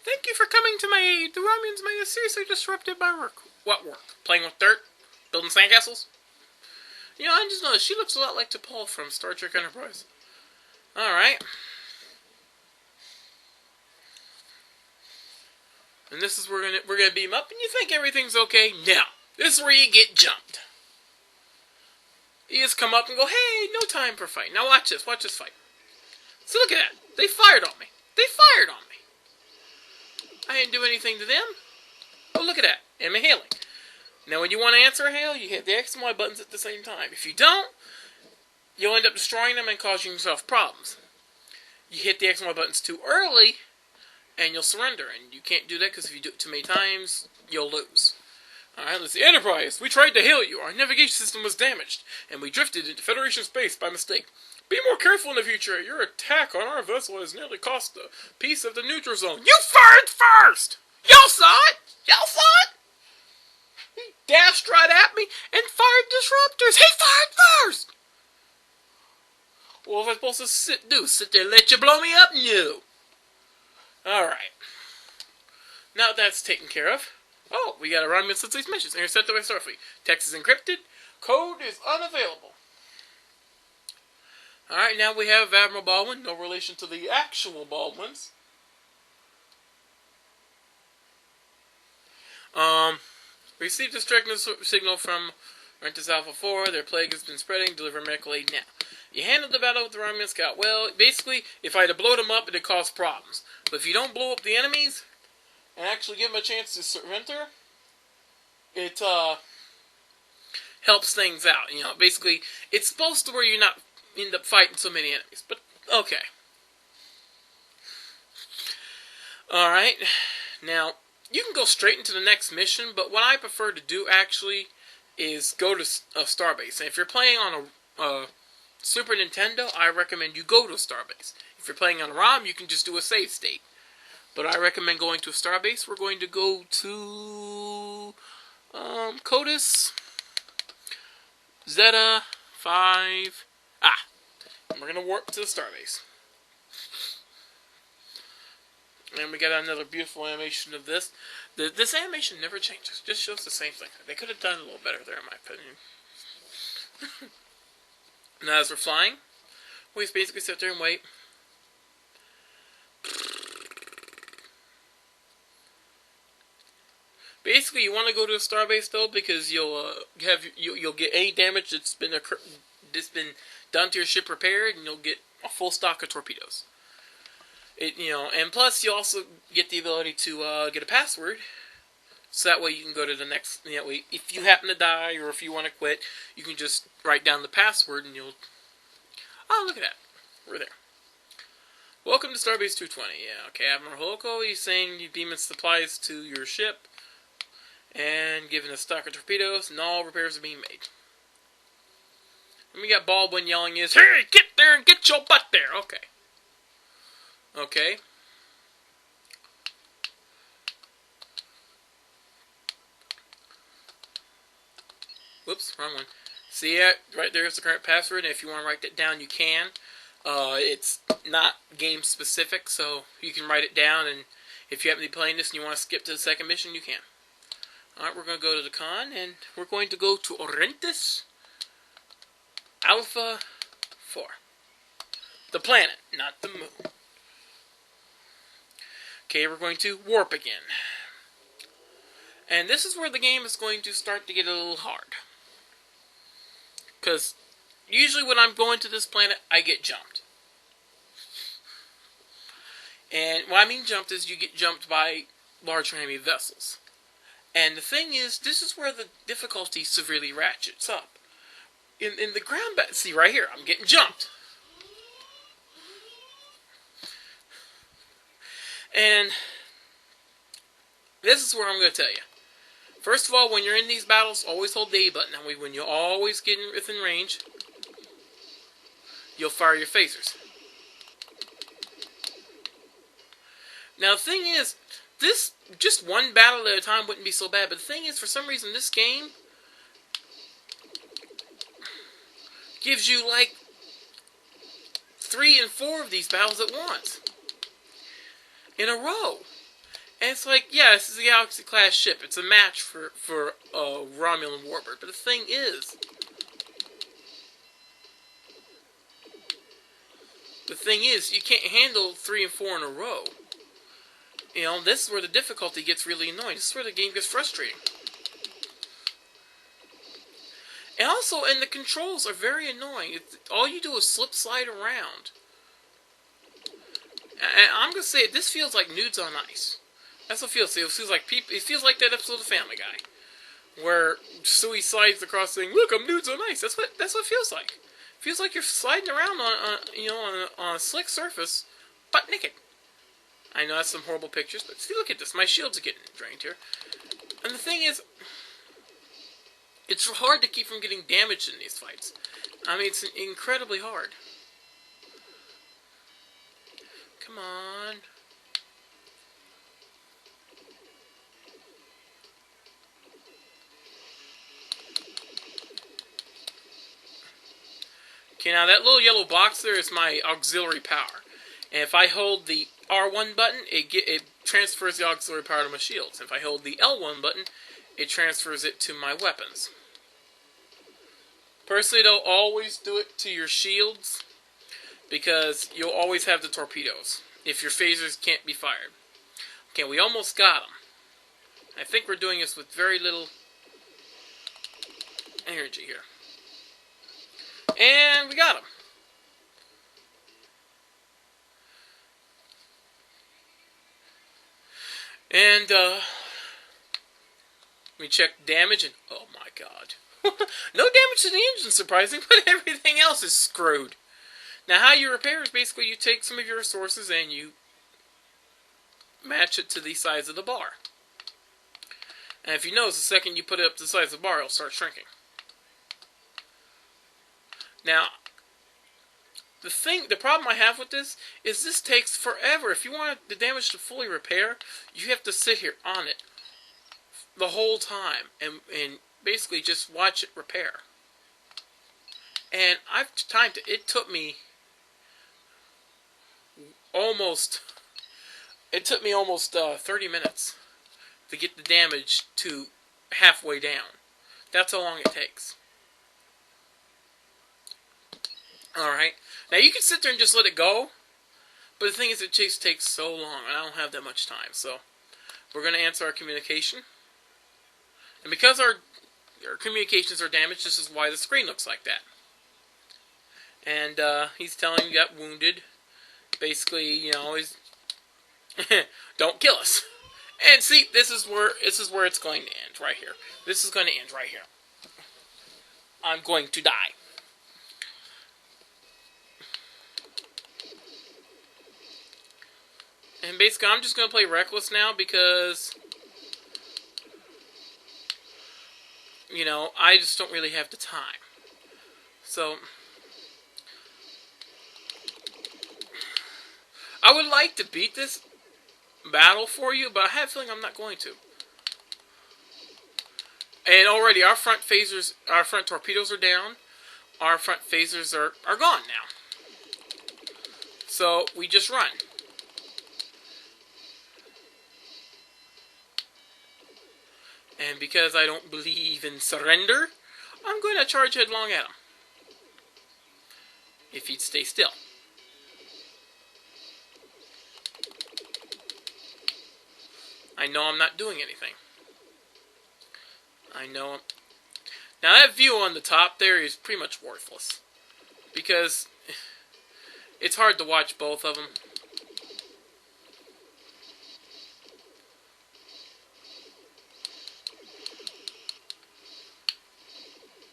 Thank you for coming to my aid. The Romulans might have seriously disrupted my work. What work? Playing with dirt? Building sandcastles? You know, I just noticed she looks a lot like T'Pol from Star Trek Enterprise. Alright. And this is where we're gonna beam up, and you think everything's okay? No. This is where you get jumped. You just come up and go, hey, no time for fight. Now watch this fight. So look at that. They fired on me. I didn't do anything to them. Oh, look at that. I'm hailing. Now when you want to answer a hail, you hit the X and Y buttons at the same time. If you don't, you'll end up destroying them and causing yourself problems. You hit the X and Y buttons too early, and you'll surrender. And you can't do that because if you do it too many times, you'll lose. Alright, let's see. Enterprise, we tried to hail you. Our navigation system was damaged, and we drifted into Federation space by mistake. Be more careful in the future. Your attack on our vessel has nearly cost a piece of the neutral zone. You fired first! Y'all saw it! He dashed right at me and fired disruptors. He fired first! What was I supposed to sit there and let you blow me up? No. Alright. Now that's taken care of. Oh, we got a Romulan Sensei's missions. Intercepted by Starfleet. Text is encrypted. Code is unavailable. Alright, now we have Admiral Baldwin. No relation to the actual Baldwins. Received a strict signal from Rentis Alpha 4. Their plague has been spreading. Deliver medical aid now. You handled the battle with the Romulan Scout. Well, basically, if I had to blow them up, it'd cause problems. But if you don't blow up the enemies and actually give them a chance to surrender, it helps things out. You know, basically, it's supposed to where you're not end up fighting so many enemies. But, okay. Alright. Now, you can go straight into the next mission, but what I prefer to do, actually, is go to Starbase. And if you're playing on a Super Nintendo, I recommend you go to a Starbase. If you're playing on a ROM, you can just do a save state. But I recommend going to a Starbase. We're going to go to CODIS, Zeta 5. And we're going to warp to the Starbase. And we got another beautiful animation of this. This animation never changes. It just shows the same thing. They could have done a little better there, in my opinion. Now, as we're flying, we just basically sit there and wait. Basically, you want to go to a Starbase though, because you'll get any damage that's been done to your ship repaired, and you'll get a full stock of torpedoes. And plus you also get the ability to get a password, so that way you can go to the next. If you happen to die or if you want to quit, you can just write down the password, and you'll. Oh, look at that, we're there. Welcome to Starbase 220. Yeah, okay, Admiral Holoko, he's saying you beam supplies to your ship, and given a stock of torpedoes, and all repairs are being made. And we got Baldwin yelling is, "Hey, get there and get your butt there!" Okay. Okay. Whoops, wrong one. See it? Right there's the current password, and if you want to write that down, you can. It's not game specific, so you can write it down, and if you happen to be playing this and you want to skip to the second mission, you can. Alright, we're going to go to the con, and we're going to go to Rentis Alpha 4. The planet, not the moon. Okay, we're going to warp again. And this is where the game is going to start to get a little hard. Because usually when I'm going to this planet, I get jumped. And what I mean jumped is you get jumped by larger enemy vessels. And the thing is, this is where the difficulty severely ratchets up. In the ground battle, see right here, I'm getting jumped. And this is where I'm going to tell you. First of all, when you're in these battles, always hold the A button. Now, when you always get within range, you'll fire your phasers. Now, the thing is, this, just one battle at a time wouldn't be so bad. But the thing is, for some reason, this game gives you, like, 3 and 4 of these battles at once. In a row. And it's like, yeah, this is a Galaxy-class ship. It's a match for Romulan warbird. But the thing is, you can't handle 3 and 4 in a row. You know, this is where the difficulty gets really annoying. This is where the game gets frustrating. And also, and the controls are very annoying. All you do is slide around. And I'm gonna say, this feels like Nudes on Ice. That's what it feels. It feels like that episode of Family Guy, where Suey slides across saying, "Look, I'm Nudes on Ice." That's what it feels like. It feels like you're sliding around on a slick surface, butt naked. I know that's some horrible pictures, but see, look at this. My shields are getting drained here. And the thing is, it's hard to keep from getting damaged in these fights. I mean, it's incredibly hard. Come on. Okay, now that little yellow box there is my auxiliary power. And if I hold the R1 button, it transfers the auxiliary power to my shields. If I hold the L1 button, it transfers it to my weapons. Personally, though, always do it to your shields, because you'll always have the torpedoes if your phasers can't be fired. Okay, we almost got them. I think we're doing this with very little energy here. And we got them. And, we check damage, and oh my god. No damage to the engine, surprising, but everything else is screwed. Now, how you repair is basically you take some of your resources and you match it to the size of the bar. And if you notice, the second you put it up to the size of the bar, it'll start shrinking. Now, the problem I have with this is this takes forever. If you want the damage to fully repair, you have to sit here on it the whole time and basically just watch it repair. And I've timed it. It took me almost 30 minutes to get the damage to halfway down. That's how long it takes. Alright. Now you can sit there and just let it go, but the thing is, it just takes so long, and I don't have that much time. So we're going to answer our communication. And because our communications are damaged, this is why the screen looks like that. And he's telling you got wounded. Basically, you know, he's don't kill us. And see, this is where it's going to end, right here. This is going to end right here. I'm going to die. And basically, I'm just going to play reckless now because, you know, I just don't really have the time. So I would like to beat this battle for you, but I have a feeling I'm not going to. And already our front torpedoes are down. Our front phasers are gone now. So we just run. And because I don't believe in surrender, I'm going to charge headlong at him. If he'd stay still. I know I'm not doing anything. I know I'm... Now that view on the top there is pretty much worthless. Because it's hard to watch both of them.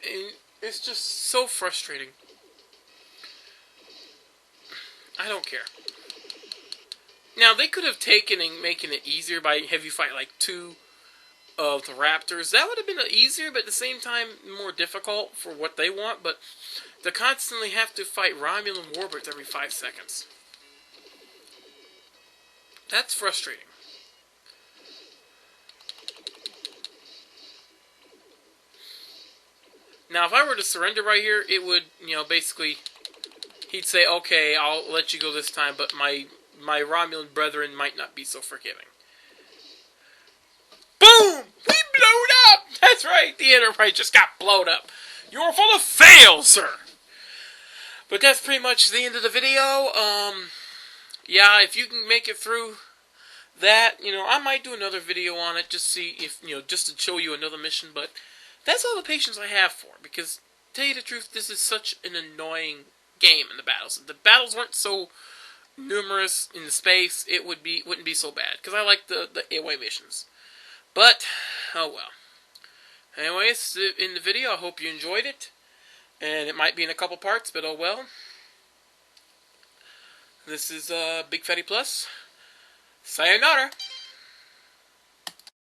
And it's just so frustrating. I don't care. Now, they could have taken and making it easier by have you fight like 2 of the Raptors. That would have been easier, but at the same time more difficult for what they want. But to constantly have to fight Romulan warbirds every 5 seconds. That's frustrating. Now, if I were to surrender right here, it would, you know, basically, he'd say, okay, I'll let you go this time, but my Romulan brethren might not be so forgiving. That's right, the Enterprise just got blown up. You're full of fail, sir. But that's pretty much the end of the video. Yeah, if you can make it through that, I might do another video on it, just see if, just to show you another mission, but that's all the patience I have for, because, to tell you the truth, this is such an annoying game in the battles. If the battles weren't so numerous in the space, it wouldn't be so bad, because I like the away missions. But, oh well. Anyways, in the video, I hope you enjoyed it, and it might be in a couple parts, but oh well. This is Big Fatty Plus. Sayonara.